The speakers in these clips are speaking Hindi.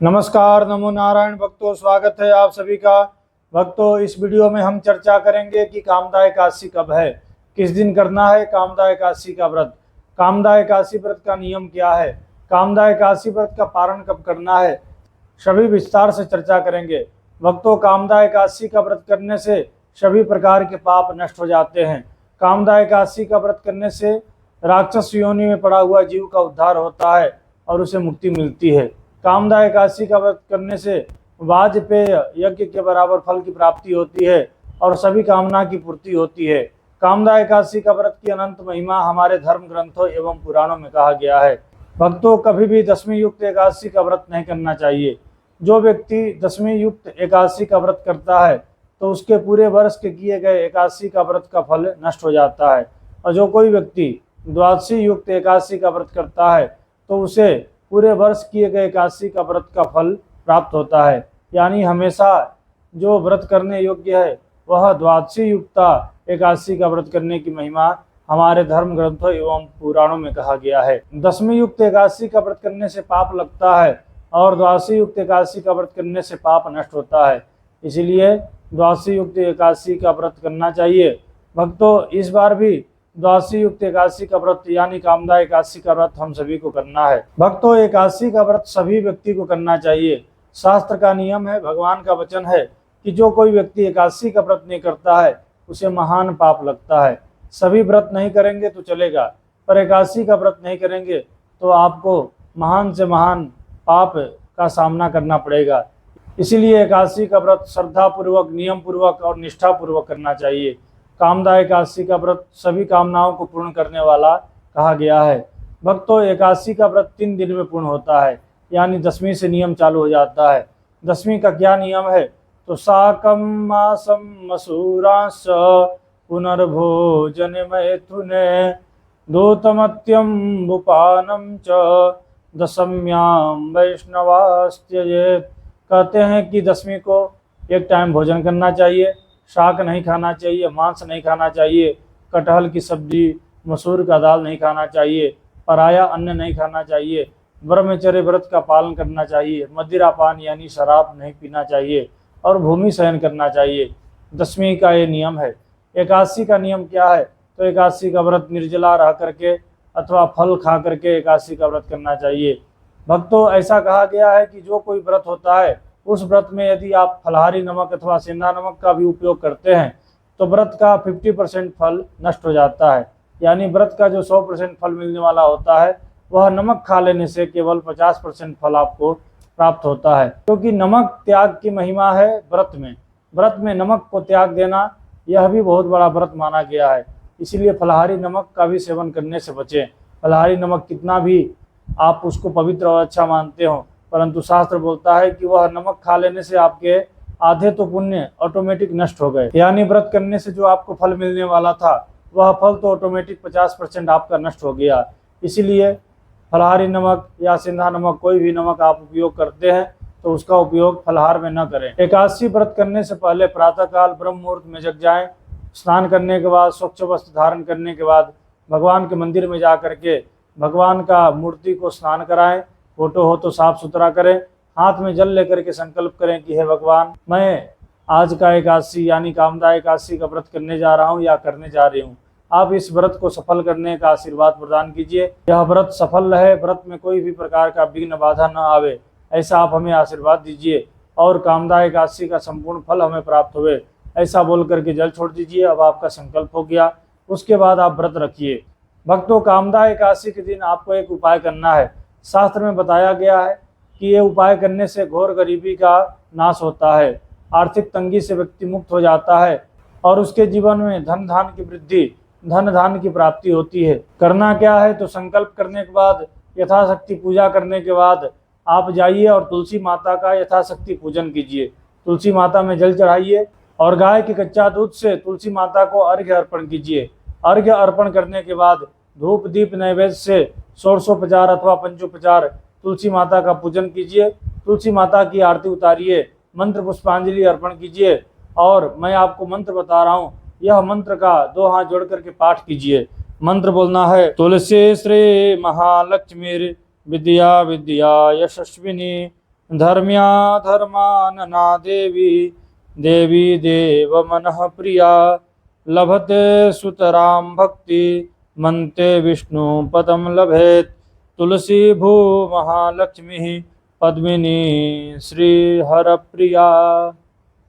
नमस्कार, नमो नारायण भक्तों, स्वागत है आप सभी का। भक्तों, इस वीडियो में हम चर्चा करेंगे कि कामदा एकादशी कब है, किस दिन करना है कामदा एकादशी का व्रत, कामदा एकादशी व्रत का नियम क्या है, कामदा एकादशी व्रत का पारण कब करना है, सभी विस्तार से चर्चा करेंगे। भक्तों, कामदा एकादशी का व्रत करने से सभी प्रकार के पाप नष्ट हो जाते हैं। कामदा एकादशी का व्रत करने से राक्षस योनि में पड़ा हुआ जीव का उद्धार होता है और उसे मुक्ति मिलती है। कामदा एकादशी का व्रत करने से वाजपेय यज्ञ के बराबर फल की प्राप्ति होती है और सभी कामना की पूर्ति होती है। कामदा एकादशी का व्रत की अनंत महिमा हमारे धर्म ग्रंथों एवं पुराणों में कहा गया है। भक्तों, कभी भी दशमी युक्त एकादशी का व्रत नहीं करना चाहिए। जो व्यक्ति दशमी युक्त एकादशी का व्रत करता है तो उसके पूरे वर्ष के किए गए एकादशी का व्रत का फल नष्ट हो जाता है, और जो कोई व्यक्ति द्वादशी युक्त एकादशी का व्रत करता है तो उसे पूरे वर्ष किए गए एकादशी का व्रत का फल प्राप्त होता है। यानी हमेशा जो व्रत करने योग्य है वह द्वादशी युक्ता एकादशी का व्रत करने की महिमा हमारे धर्म ग्रंथों एवं पुराणों में कहा गया है। दशमी युक्त एकादशी का व्रत करने से पाप लगता है और द्वादशी युक्त एकादशी का व्रत करने से पाप नष्ट होता है, इसलिए द्वादशी युक्त एकादशी का व्रत करना चाहिए। भक्तों, इस बार भी द्वादशी युक्त एकादशी का व्रत यानी कामदा एकादशी का व्रत हम सभी को करना है। भक्तों, एकादशी का व्रत सभी व्यक्ति को करना चाहिए। शास्त्र का नियम है, भगवान का वचन है कि जो कोई व्यक्ति एकादशी का व्रत नहीं करता है उसे महान पाप लगता है। सभी व्रत नहीं करेंगे तो चलेगा, पर एकादशी का व्रत नहीं करेंगे तो आपको महान से महान पाप का सामना करना पड़ेगा। इसीलिए एकादशी का व्रत श्रद्धा पूर्वक, नियम पूर्वक और निष्ठा पूर्वक करना चाहिए। कामदा एकादशी का व्रत सभी कामनाओं को पूर्ण करने वाला कहा गया है। भक्तों, एकादशी का व्रत 3 दिन में पूर्ण होता है, यानी दशमी से नियम चालू हो जाता है। दशमी का क्या नियम है? तो साकम मासम मसूरांश पुनर्भोजन मैथुने दूतमत्यम बुपानम च दशम्याम वैष्णवास्त्यजेत। कहते हैं कि दशमी को एक टाइम भोजन करना चाहिए, शाक नहीं खाना चाहिए, मांस नहीं खाना चाहिए, कटहल की सब्जी, मसूर का दाल नहीं खाना चाहिए, पराया अन्न नहीं खाना चाहिए, ब्रह्मचर्य व्रत का पालन करना चाहिए, मदिरा पान यानी शराब नहीं पीना चाहिए और भूमि शयन करना चाहिए। दशमी का ये नियम है। एकादशी का नियम क्या है? तो एकादशी का व्रत निर्जला रह करके अथवा फल खा करके एकादशी का व्रत करना चाहिए। भक्तों, ऐसा कहा गया है कि जो कोई व्रत होता है उस व्रत में यदि आप फलाहारी नमक अथवा सेंधा नमक का भी उपयोग करते हैं तो व्रत का 50% फल नष्ट हो जाता है। यानी व्रत का जो 100% फल मिलने वाला होता है वह नमक खा लेने से केवल 50% फल आपको प्राप्त होता है, क्योंकि नमक त्याग की महिमा है। व्रत में नमक को त्याग देना यह भी बहुत बड़ा व्रत माना गया है। इसीलिए फलाहारी नमक का भी सेवन करने से बचें। फलाहारी नमक कितना भी आप उसको पवित्र और अच्छा मानते हो, परंतु शास्त्र बोलता है कि वह नमक खा लेने से आपके आधे तो पुण्य ऑटोमेटिक नष्ट हो गए। यानी व्रत करने से जो आपको फल मिलने वाला था वह फल तो ऑटोमेटिक 50% आपका नष्ट हो गया। इसीलिए फलाहारी नमक या सिंधा नमक, कोई भी नमक आप उपयोग करते हैं तो उसका उपयोग फलाहार में न करें। एकादशी व्रत करने से पहले प्रातःकाल ब्रह्म मुहूर्त में जग जाएं। स्नान करने के बाद, स्वच्छ वस्त्र धारण करने के बाद भगवान के मंदिर में जा करके भगवान का मूर्ति को स्नान कराएं। फोटो हो तो साफ सुथरा करें। हाथ में जल लेकर के संकल्प करें कि हे भगवान, मैं आज का एकादशी यानी कामदा एकादशी का व्रत करने जा रहा हूँ या करने जा रही हूँ। आप इस व्रत को सफल करने का आशीर्वाद प्रदान कीजिए। यह व्रत सफल रहे, व्रत में कोई भी प्रकार का विघ्न बाधा न आवे, ऐसा आप हमें आशीर्वाद दीजिए और कामदा एकादशी का संपूर्ण फल हमें प्राप्त हुए, ऐसा बोल करके जल छोड़ दीजिए। अब आपका संकल्प हो गया, उसके बाद आप व्रत रखिए। भक्तों, कामदा एकादशी के दिन आपको एक उपाय करना है। शास्त्र में बताया गया है कि ये उपाय करने से घोर गरीबी का नाश होता है, आर्थिक तंगी से व्यक्ति मुक्त हो जाता है और उसके जीवन में धन धान की वृद्धि, धन धान की प्राप्ति होती है। करना क्या है? तो संकल्प करने के बाद, यथाशक्ति पूजा करने के बाद आप जाइए और तुलसी माता का यथाशक्ति पूजन कीजिए। तुलसी माता में जल चढ़ाइए और गाय के कच्चा दूध से तुलसी माता को अर्घ्य अर्पण कीजिए। अर्घ्य अर्पण करने के बाद धूप दीप नैवेद्य से षोडशोपचार अथवा पंचोपचार तुलसी माता का पूजन कीजिए। तुलसी माता की आरती उतारिए, मंत्र पुष्पांजलि अर्पण कीजिए और मैं आपको मंत्र बता रहा हूँ, यह मंत्र का 2 हाथ जोड़ करके पाठ कीजिए। मंत्र बोलना है, तुलसी श्री महालक्ष्मी विद्या विद्या यशस्विनी धर्म्या धर्मानना देवी देवी देव मनः प्रिया लभते सुतरां भक्ति मनते विष्णु पदम लभेत तुलसी भू महालक्ष्मी पद्मिनी श्री हर प्रिया।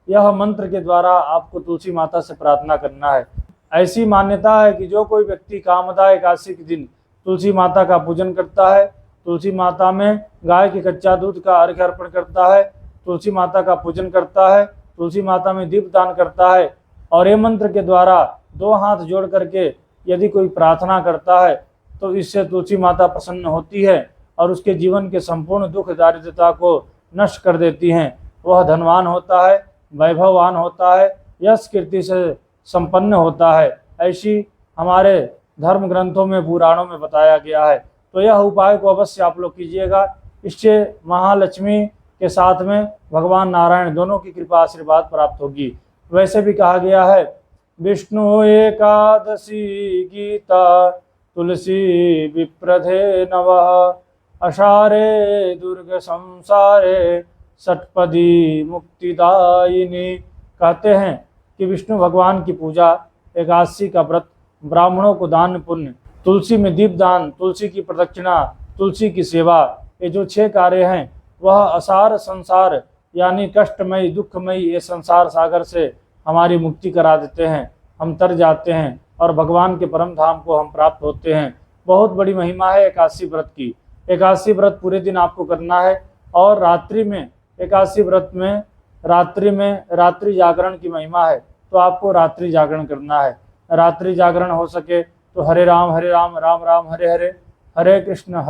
यह मंत्र के द्वारा आपको तुलसी माता से प्रार्थना करना है। ऐसी मान्यता है कि जो कोई व्यक्ति कामदा एकादशी के दिन तुलसी माता का पूजन करता है, तुलसी माता में गाय के कच्चा दूध का अर्घ्य अर्पण करता है, तुलसी माता का पूजन करता है, तुलसी माता में दीप दान करता है और ये मंत्र के द्वारा दो हाथ जोड़ करके यदि कोई प्रार्थना करता है तो इससे तुलसी माता प्रसन्न होती है और उसके जीवन के संपूर्ण दुख दारिद्रता को नष्ट कर देती हैं। वह धनवान होता है, वैभववान होता है, यश कीर्ति से संपन्न होता है। ऐसी हमारे धर्म ग्रंथों में पुराणों में बताया गया है। तो यह उपाय को अवश्य आप लोग कीजिएगा। इससे महालक्ष्मी के साथ में भगवान नारायण दोनों की कृपा आशीर्वाद प्राप्त होगी। वैसे भी कहा गया है विष्णु एकादशी गीता तुलसी विप्रधे नवः अशारे दुर्ग संसारे षटपदी मुक्तिदायिनी। कहते हैं कि विष्णु भगवान की पूजा, एकादशी का व्रत, ब्राह्मणों को दान पुण्य, तुलसी में दीप दान, तुलसी की प्रदक्षिणा, तुलसी की सेवा, ये जो 6 कार्य हैं वह असार संसार यानी कष्टमयी दुखमयी ये संसार सागर से हमारी मुक्ति करा देते हैं। हम तर जाते हैं और भगवान के परम धाम को हम प्राप्त होते हैं। बहुत बड़ी महिमा है एकादशी व्रत की। एकादशी व्रत पूरे दिन आपको करना है और रात्रि में एकादशी व्रत में रात्रि जागरण की महिमा है, तो आपको रात्रि जागरण करना है। रात्रि जागरण हो सके तो हरे राम राम राम हरे हरे, हरे कृष्ण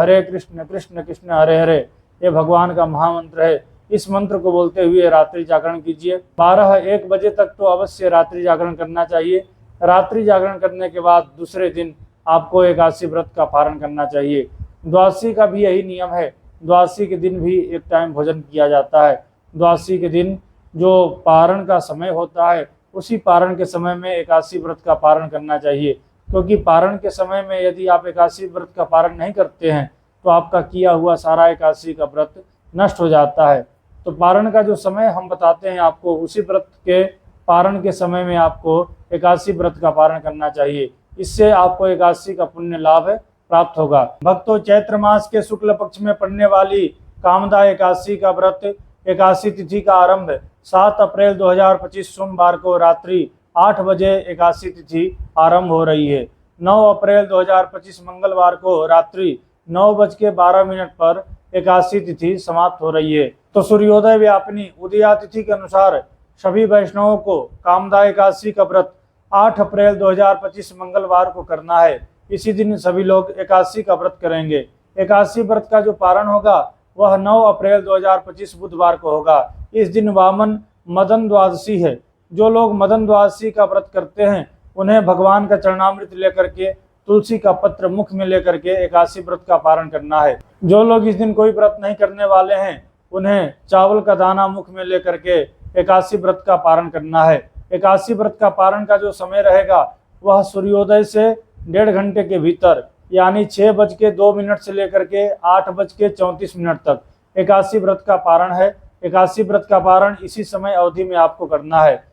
कृष्ण कृष्ण हरे हरे, ये भगवान का महामंत्र है। इस मंत्र को बोलते हुए रात्रि जागरण कीजिए। 12-1 बजे तक तो अवश्य रात्रि जागरण करना चाहिए। रात्रि जागरण करने के बाद दूसरे दिन आपको एकादशी व्रत का पारण करना चाहिए। द्वादशी का भी यही नियम है। द्वादशी के दिन भी एक टाइम भोजन किया जाता है। द्वादशी के दिन जो पारण का समय होता है उसी पारण के समय में एकादशी व्रत का पारण करना चाहिए, क्योंकि पारण के समय में यदि आप एकादशी व्रत का पारण नहीं करते हैं तो आपका किया हुआ सारा एकादशी का व्रत नष्ट हो जाता है। तो पारण का जो समय हम बताते हैं आपको, उसी व्रत के पारण के समय में आपको एकादशी व्रत का पारण करना चाहिए। इससे आपको एकादशी का पुण्य लाभ प्राप्त होगा। भक्तों, चैत्र मास के शुक्ल पक्ष में पड़ने वाली कामदा एकादशी का व्रत एकादशी तिथि का आरंभ 7 अप्रैल 2025 सोमवार को रात्रि 8 बजे एकादशी तिथि आरंभ हो रही है। 9 अप्रैल 2025 मंगलवार को रात्रि 9:12 पर एकादशी तिथि समाप्त हो रही है। तो सूर्योदय व्यापिनी उदया तिथि के अनुसार सभी वैष्णवों को कामदा एकादशी का व्रत 8 अप्रैल 2025 मंगलवार को करना है। इसी दिन सभी लोग एकादशी का व्रत करेंगे। एकादशी व्रत का जो पारण होगा वह 9 अप्रैल 2025 बुधवार को होगा। इस दिन वामन मदन द्वादशी है। जो लोग मदन द्वादशी का व्रत करते हैं उन्हें भगवान का चरणामृत लेकर के, तुलसी का पत्र मुख में लेकर के एकादशी व्रत का पारण करना है। जो लोग इस दिन कोई व्रत नहीं करने वाले हैं उन्हें चावल का दाना मुख में लेकर के एकादशी व्रत का पारण करना है। एकादशी व्रत का पारण का जो समय रहेगा वह सूर्योदय से 1.5 घंटे के भीतर यानी 6:02 से लेकर के 8:34 तक एकादशी व्रत का पारण है। एकादशी व्रत का पारण इसी समय अवधि में आपको करना है।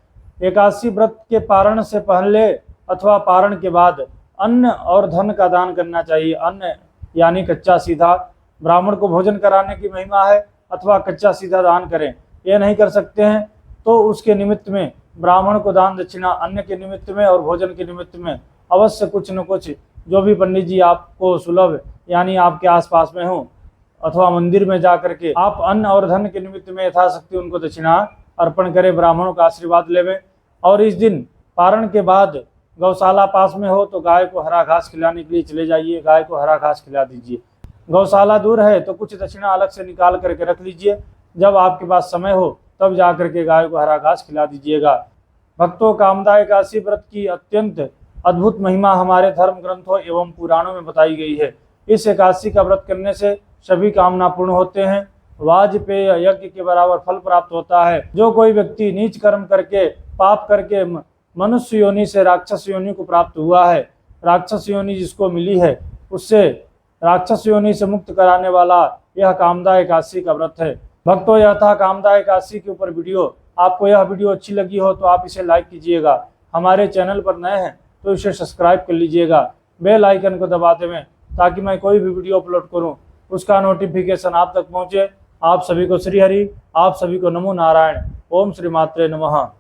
एकादशी व्रत के पारण से पहले अथवा पारण के बाद अन्न और धन का दान करना चाहिए। अन्न यानी कच्चा सीधा, ब्राह्मण को भोजन कराने की महिमा है, अथवा कच्चा सीधा दान करें। ये नहीं कर सकते हैं तो उसके निमित्त में ब्राह्मण को दान दक्षिणा, अन्न के निमित्त में और भोजन के निमित्त में अवश्य कुछ न कुछ, जो भी पंडित जी आपको सुलभ यानी आपके आसपास में हो, अथवा मंदिर में जा करके आप अन्न और धन के निमित्त में यथाशक्ति उनको दक्षिणा अर्पण करें, ब्राह्मणों का आशीर्वाद लेवें। और इस दिन पारण के बाद गौशाला पास में हो तो गाय को हरा घास खिलाने के लिए चले जाइए, गाय को हरा घास खिला दीजिए। गौशाला दूर है तो कुछ दक्षिणा अलग से निकाल करके रख लीजिए। जब आपके पास समय हो तब जा करके गाय को हरा घास खिला दीजिएगा। भक्तों, कामदा एकादशी व्रत की अत्यंत अद्भुत महिमा हमारे धर्म ग्रंथों एवं पुराणों में बताई गई है। इस एकादशी का व्रत करने से सभी कामना पूर्ण होते हैं। वाजपेय यज्ञ के बराबर फल प्राप्त होता है। जो कोई व्यक्ति नीच कर्म करके, पाप करके मनुष्य योनि से राक्षस योनि को प्राप्त हुआ है, राक्षस योनि जिसको मिली है, उससे राक्षस योनि से मुक्त कराने वाला यह कामदा एकादशी का व्रत है। भक्तों, यह था कामदायक एकादशी के ऊपर वीडियो। आपको यह वीडियो अच्छी लगी हो तो आप इसे लाइक कीजिएगा। हमारे चैनल पर नए हैं तो इसे सब्सक्राइब कर लीजिएगा, बेल आइकन को दबा दें ताकि मैं कोई भी वीडियो अपलोड करूं उसका नोटिफिकेशन आप तक पहुंचे। आप सभी को श्री हरि, आप सभी को नमो नारायण। ओम श्री मात्रे नमः।